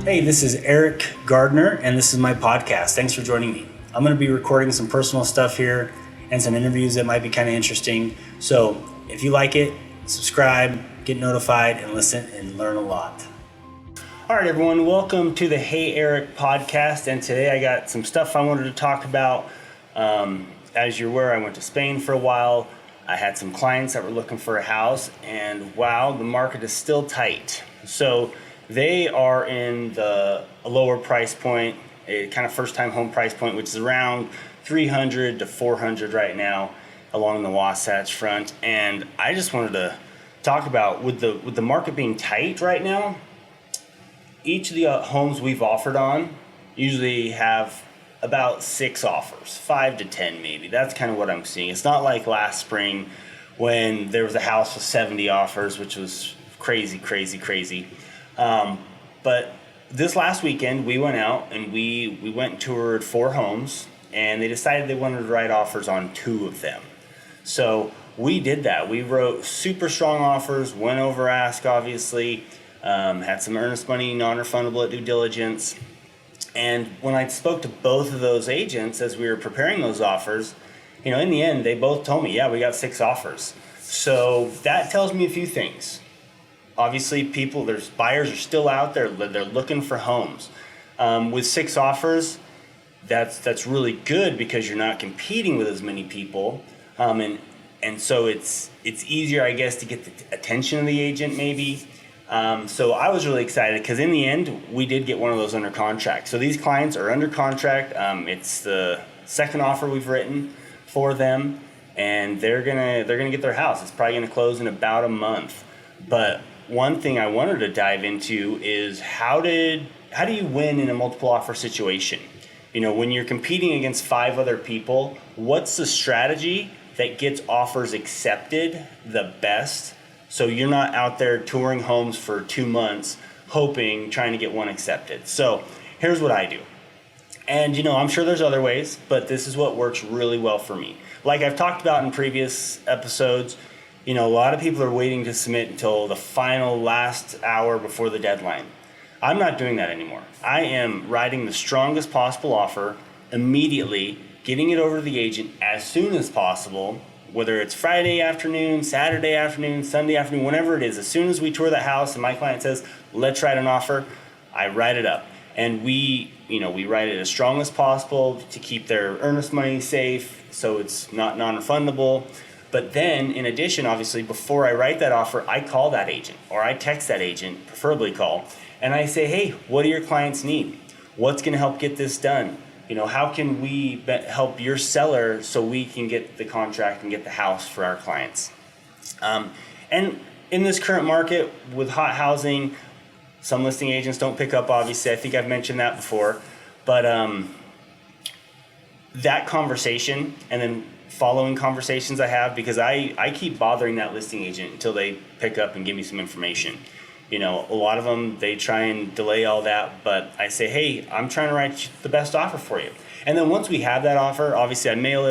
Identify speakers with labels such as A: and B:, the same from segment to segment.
A: Hey, this is Eric Gardner, and this is my podcast. Thanks for joining me. I'm going to be recording some personal stuff here and some interviews that might be kind of interesting. So if you like it, subscribe, get notified, and listen and learn a lot. All right, everyone, welcome to the Hey Eric podcast. And today I got some stuff I wanted to talk about. As you're aware, I went to Spain for a while. I had some clients that were looking for a house, and wow, the market is still tight. So they are in a lower price point, a kind of first-time home price point, which is around $300 to $400 right now along the Wasatch Front. And I just wanted to talk about with the market being tight right now. Each of the homes we've offered on usually have about 6 offers, 5 to 10 maybe. That's kind of what I'm seeing. It's not like last spring when there was a house with 70 offers, which was crazy. But this last weekend we went out and we went and toured 4 homes, and they decided they wanted to write offers on 2 of them. So we did that. We wrote super strong offers, went over ask obviously, had some earnest money, non-refundable at due diligence. And when I spoke to both of those agents as we were preparing those offers, in the end, they both told me, yeah, we got 6 offers. So that tells me a few things. Obviously, buyers are still out there. They're looking for homes. With 6 offers, that's really good because you're not competing with as many people. And so it's easier, I guess, to get the attention of the agent maybe. So I was really excited because in the end, we did get one of those under contract. So these clients are under contract. It's the second offer we've written for them, and they're gonna get their house. It's probably gonna close in about a month. But one thing I wanted to dive into is how do you win in a multiple offer situation? When you're competing against 5 other people, what's the strategy that gets offers accepted the best? So you're not out there touring homes for 2 months, trying to get one accepted. So here's what I do. And I'm sure there's other ways, but this is what works really well for me. Like I've talked about in previous episodes, a lot of people are waiting to submit until the final last hour before the deadline. I'm not doing that anymore. I am writing the strongest possible offer immediately, getting it over to the agent as soon as possible, whether it's Friday afternoon, Saturday afternoon, Sunday afternoon, whenever it is. As soon as we tour the house and my client says, let's write an offer, I write it up. And we write it as strong as possible to keep their earnest money safe so it's not non-refundable. But then, in addition, obviously, before I write that offer, I call that agent or I text that agent, preferably call, and I say, hey, what do your clients need? What's going to help get this done? How can we help your seller so we can get the contract and get the house for our clients? And in this current market with hot housing, some listing agents don't pick up, obviously. I think I've mentioned that before. But that conversation and then following conversations I have, because I keep bothering that listing agent until they pick up and give me some information. A lot of them, they try and delay all that, but I say, hey, I'm trying to write the best offer for you. And then once we have that offer, obviously I email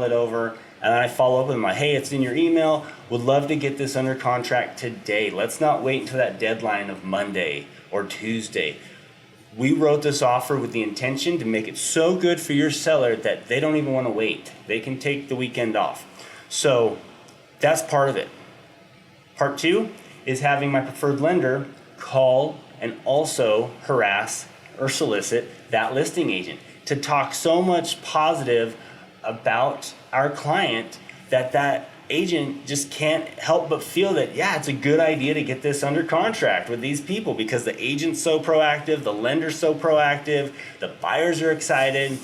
A: it over, and then I follow up with them like, hey, it's in your email. Would love to get this under contract today. Let's not wait until that deadline of Monday or Tuesday. We wrote this offer with the intention to make it so good for your seller that they don't even want to wait. They can take the weekend off. So that's part of it. Part 2 is having my preferred lender call and also harass or solicit that listing agent to talk so much positive about our client that agent just can't help but feel that, yeah, it's a good idea to get this under contract with these people because the agent's so proactive, the lender's so proactive, the buyers are excited.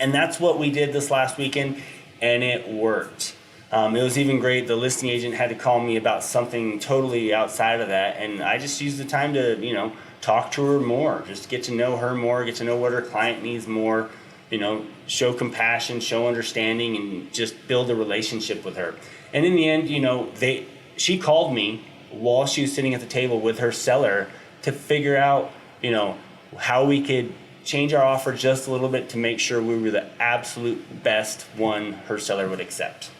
A: And that's what we did this last weekend, and it worked. It was even great. The listing agent had to call me about something totally outside of that, and I just used the time to, talk to her more, just get to know her more, get to know what her client needs more, show compassion, show understanding, and just build a relationship with her. And in the end, she called me while she was sitting at the table with her seller to figure out, how we could change our offer just a little bit to make sure we were the absolute best one her seller would accept.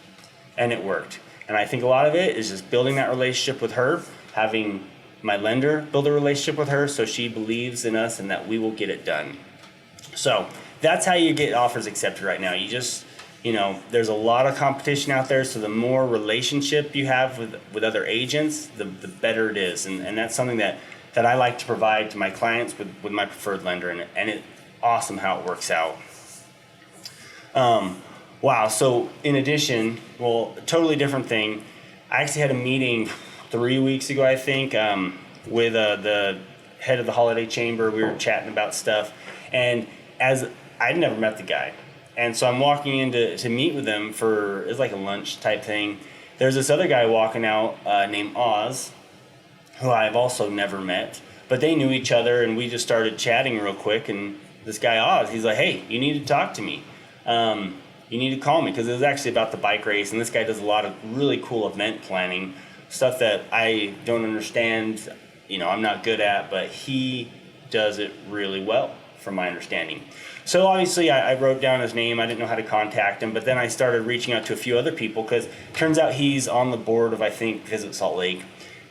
A: And it worked. And I think a lot of it is just building that relationship with her, having my lender build a relationship with her so she believes in us and that we will get it done. So that's how you get offers accepted right now. You just, there's a lot of competition out there, so the more relationship you have with other agents, the better it is. And that's something that I like to provide to my clients with my preferred lender, and it's awesome how it works out. Wow, so in addition, totally different thing. I actually had a meeting 3 weeks ago, I think, with the head of the Holiday Chamber. We were chatting about stuff, and as I'd never met the guy, and so I'm walking in to meet with him it's like a lunch type thing. There's this other guy walking out named Oz, who I've also never met, but they knew each other, and we just started chatting real quick. And this guy Oz, he's like, "Hey, you need to talk to me. You need to call me," because it was actually about the bike race, and this guy does a lot of really cool event planning, stuff that I don't understand, I'm not good at, but he does it really well, from my understanding. So obviously I wrote down his name. I didn't know how to contact him, but then I started reaching out to a few other people, because it turns out he's on the board of, I think, Visit Salt Lake,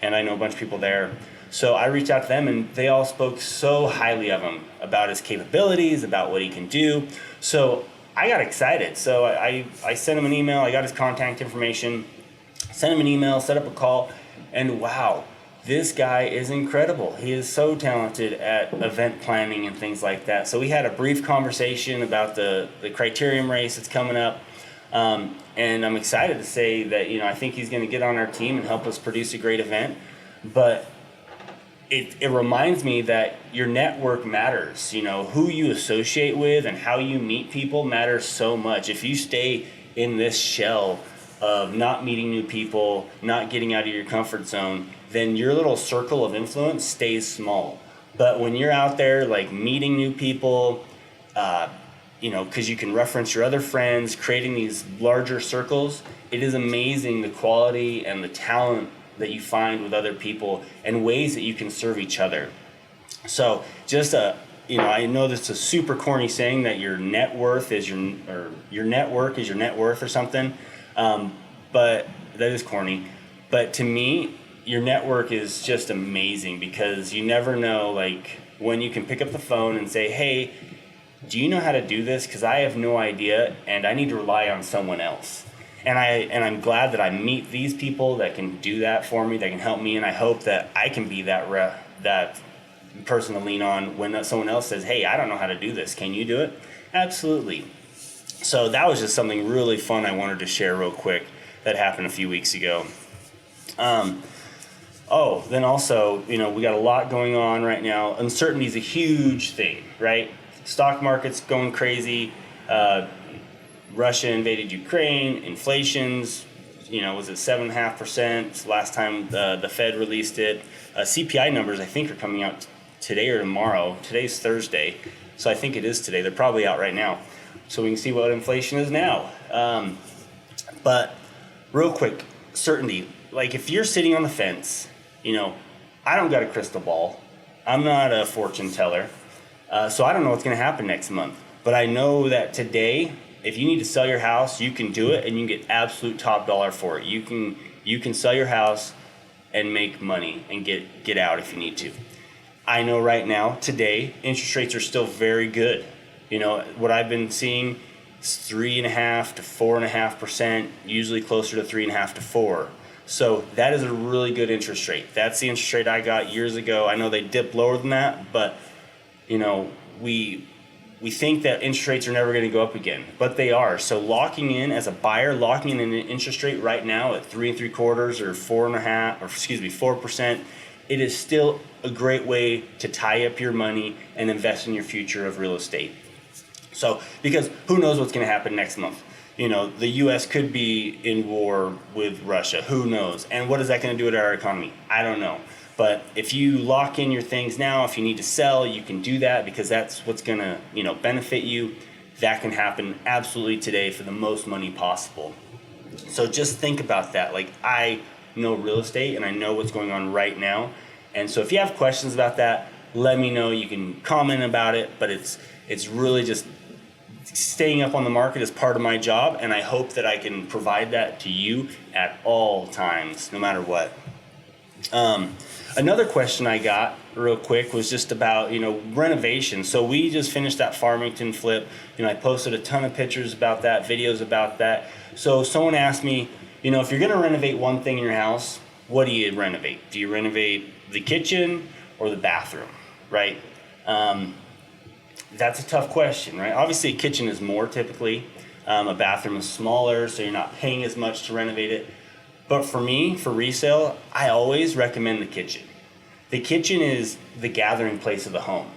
A: and I know a bunch of people there. So I reached out to them, and they all spoke so highly of him, about his capabilities, about what he can do. So I got excited. So I sent him an email. I got his contact information, sent him an email, set up a call, and wow, this guy is incredible. He is so talented at event planning and things like that. So we had a brief conversation about the Criterium race that's coming up. And I'm excited to say that, I think he's going to get on our team and help us produce a great event. But it reminds me that your network matters. Who you associate with and how you meet people matters so much. If you stay in this shell of not meeting new people, not getting out of your comfort zone, then your little circle of influence stays small. But when you're out there, like, meeting new people, because you can reference your other friends, creating these larger circles, it is amazing the quality and the talent that you find with other people and ways that you can serve each other. So just I know this is a super corny saying that your net worth is your network is your net worth or something, but that is corny. But to me, your network is just amazing, because you never know, like, when you can pick up the phone and say, "Hey, do you know how to do this? Because I have no idea, and I need to rely on someone else." And I'm glad that I meet these people that can do that for me, that can help me, and I hope that I can be that person to lean on when someone else says, "Hey, I don't know how to do this. Can you do it?" Absolutely. So that was just something really fun I wanted to share real quick that happened a few weeks ago. Then also, we got a lot going on right now. Uncertainty is a huge thing, right? Stock market's going crazy. Russia invaded Ukraine. Inflation's, was at 7.5% last time the Fed released it. CPI numbers, I think, are coming out today or tomorrow. Today's Thursday, so I think it is today. They're probably out right now, so we can see what inflation is now. But real quick, certainty. Like, if you're sitting on the fence, I don't got a crystal ball. I'm not a fortune teller, so I don't know what's going to happen next month. But I know that today, if you need to sell your house, you can do it, and you can get absolute top dollar for it. You can sell your house and make money and get out if you need to. I know right now, today, interest rates are still very good. What I've been seeing is 3.5% to 4.5%, usually closer to 3.5% to 4%. So that is a really good interest rate. That's the interest rate I got years ago. I know they dipped lower than that, but we think that interest rates are never going to go up again, but they are. So locking in as a buyer, locking in an interest rate right now at 3.75% or 4%, it is still a great way to tie up your money and invest in your future of real estate. So, because who knows what's going to happen next month? The U.S. could be in war with Russia. Who knows? And what is that going to do to our economy? I don't know. But if you lock in your things now, if you need to sell, you can do that, because that's what's going to, benefit you. That can happen absolutely today for the most money possible. So just think about that. Like, I know real estate and I know what's going on right now. And so if you have questions about that, let me know. You can comment about it, but it's really just staying up on the market is part of my job, and I hope that I can provide that to you at all times, no matter what. Another question I got real quick was just about, renovation. So we just finished that Farmington flip. I posted a ton of pictures about that, videos about that. So someone asked me, if you're going to renovate one thing in your house, what do you renovate? Do you renovate the kitchen or the bathroom, right? That's a tough question, right? Obviously, a kitchen is more typically. A bathroom is smaller, so you're not paying as much to renovate it. But for me, for resale, I always recommend the kitchen. The kitchen is the gathering place of the home.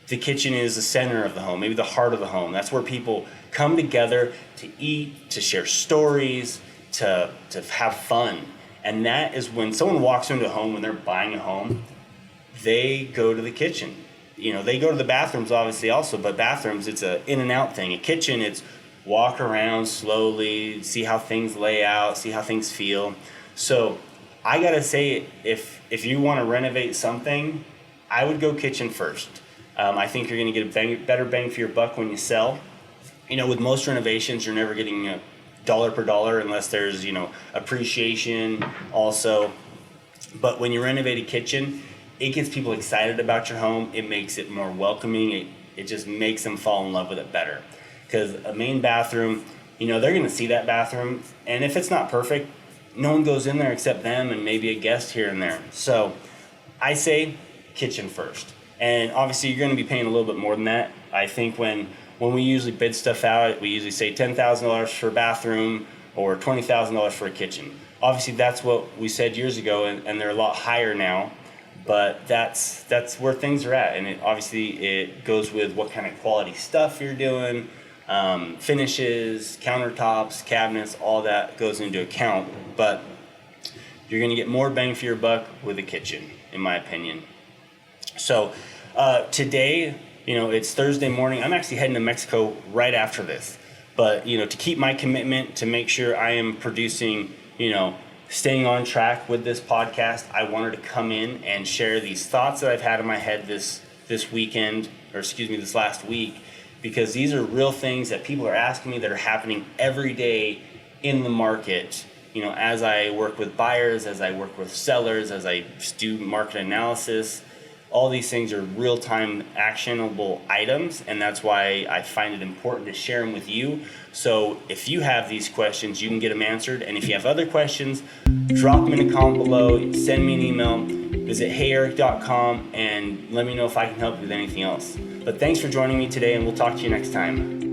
A: The kitchen is the center of the home, maybe the heart of the home. That's where people come together to eat, to share stories, to have fun. And that is when someone walks into a home, when they're buying a home, they go to the kitchen. They go to the bathrooms obviously also, but bathrooms, it's a in and out thing. A kitchen, it's walk around slowly, see how things lay out, see how things feel. So I gotta say, if you want to renovate something, I would go kitchen first. I think you're gonna get a better bang for your buck when you sell. With most renovations, you're never getting a dollar per dollar unless there's appreciation also. But when you renovate a kitchen, it gets people excited about your home. It makes it more welcoming. It just makes them fall in love with it better. Because a main bathroom, they're going to see that bathroom. And if it's not perfect, no one goes in there except them and maybe a guest here and there. So I say kitchen first. And obviously you're going to be paying a little bit more than that. I think when we usually bid stuff out, we usually say $10,000 for a bathroom or $20,000 for a kitchen. Obviously that's what we said years ago, and they're a lot higher now. But that's where things are at. And it goes with what kind of quality stuff you're doing. Finishes, countertops, cabinets, all that goes into account. But you're going to get more bang for your buck with a kitchen, in my opinion. So today, it's Thursday morning. I'm actually heading to Mexico right after this. But, to keep my commitment to make sure I am producing, staying on track with this podcast, I wanted to come in and share these thoughts that I've had in my head this last week. Because these are real things that people are asking me that are happening every day in the market. As I work with buyers, as I work with sellers, as I do market analysis, all these things are real-time actionable items, and that's why I find it important to share them with you. So if you have these questions, you can get them answered. And if you have other questions, drop them in a comment below, send me an email, visit heyeric.com, and let me know if I can help you with anything else. But thanks for joining me today, and we'll talk to you next time.